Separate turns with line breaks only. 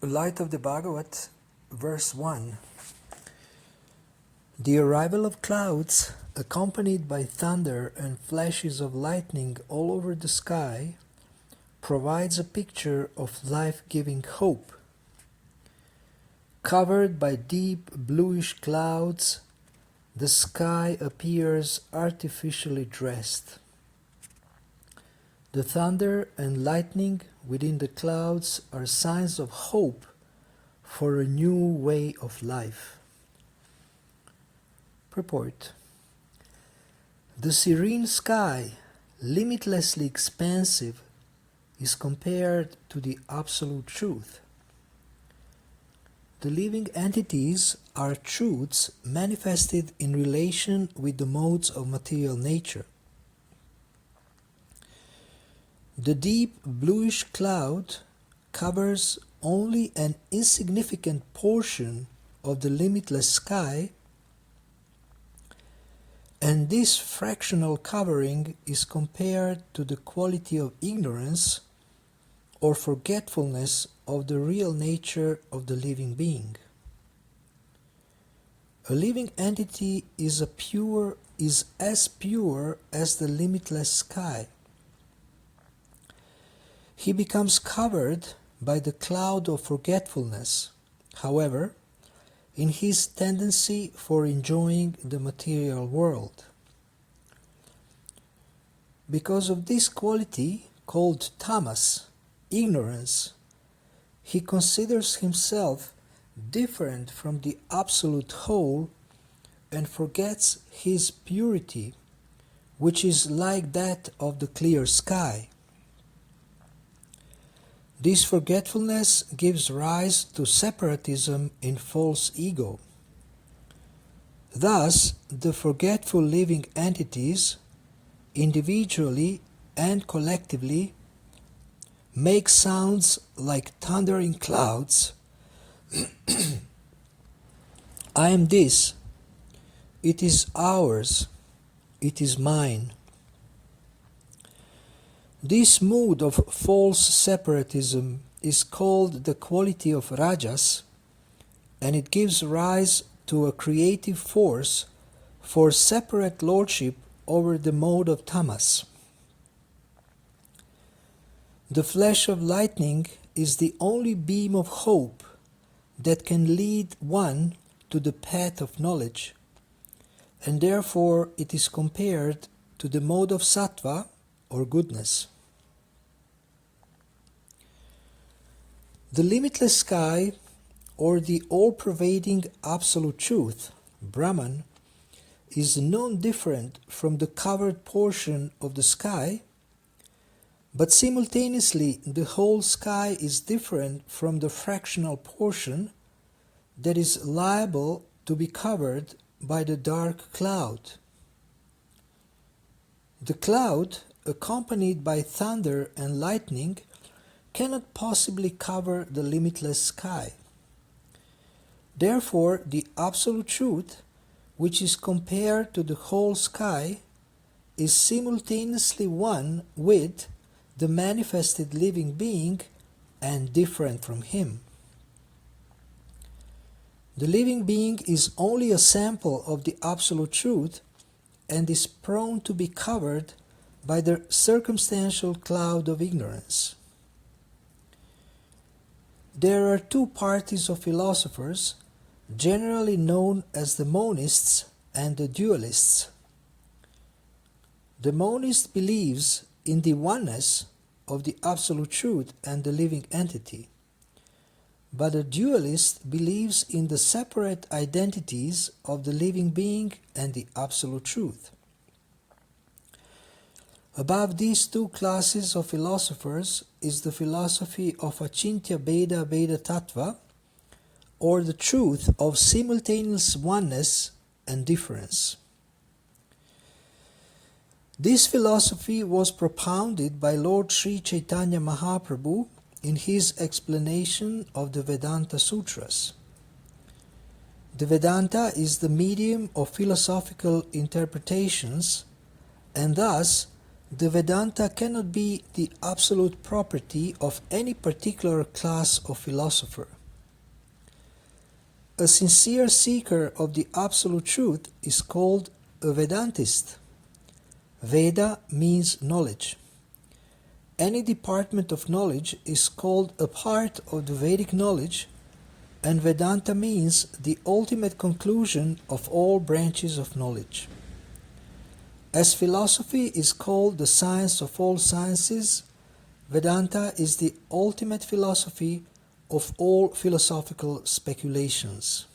Light of the Bhagavat, verse 1. The arrival of clouds, accompanied by thunder and flashes of lightning all over the sky, provides a picture of life-giving hope. Covered by deep bluish clouds, the sky appears artificially dressed. The thunder and lightning within the clouds are signs of hope for a new way of life. Purport. The serene sky, limitlessly expansive, is compared to the absolute truth. The living entities are truths manifested in relation with the modes of material nature. The deep bluish cloud covers only an insignificant portion of the limitless sky, and this fractional covering is compared to the quality of ignorance or forgetfulness of the real nature of the living being. A living entity is as pure as the limitless sky. He becomes covered by the cloud of forgetfulness, however, in his tendency for enjoying the material world. Because of this quality, called tamas, ignorance, he considers himself different from the absolute whole and forgets his purity, which is like that of the clear sky. This forgetfulness gives rise to separatism in false ego. Thus, the forgetful living entities, individually and collectively, make sounds like thundering clouds. I am this, it is ours, it is mine. This mood of false separatism is called the quality of rajas, and it gives rise to a creative force for separate lordship over the mode of tamas. The flash of lightning is the only beam of hope that can lead one to the path of knowledge, and therefore it is compared to the mode of sattva or goodness. The limitless sky, or the all-pervading absolute truth, Brahman, is non-different from the covered portion of the sky, but simultaneously the whole sky is different from the fractional portion that is liable to be covered by the dark cloud. The cloud, accompanied by thunder and lightning, cannot possibly cover the limitless sky. Therefore, the absolute truth, which is compared to the whole sky, is simultaneously one with the manifested living being and different from him. The living being is only a sample of the absolute truth and is prone to be covered by the circumstantial cloud of ignorance. There are two parties of philosophers, generally known as the monists and the dualists. The monist believes in the oneness of the absolute truth and the living entity, but the dualist believes in the separate identities of the living being and the absolute truth. Above these two classes of philosophers is the philosophy of Achintya Bheda Bheda Tattva, or the truth of simultaneous oneness and difference. This philosophy was propounded by Lord Sri Chaitanya Mahaprabhu in his explanation of the Vedanta Sutras. The Vedanta is the medium of philosophical interpretations, and thus The Vedanta cannot be the absolute property of any particular class of philosopher. A sincere seeker of the absolute truth is called a Vedantist. Veda means knowledge. Any department of knowledge is called a part of the Vedic knowledge, and Vedanta means the ultimate conclusion of all branches of knowledge. As philosophy is called the science of all sciences, Vedanta is the ultimate philosophy of all philosophical speculations.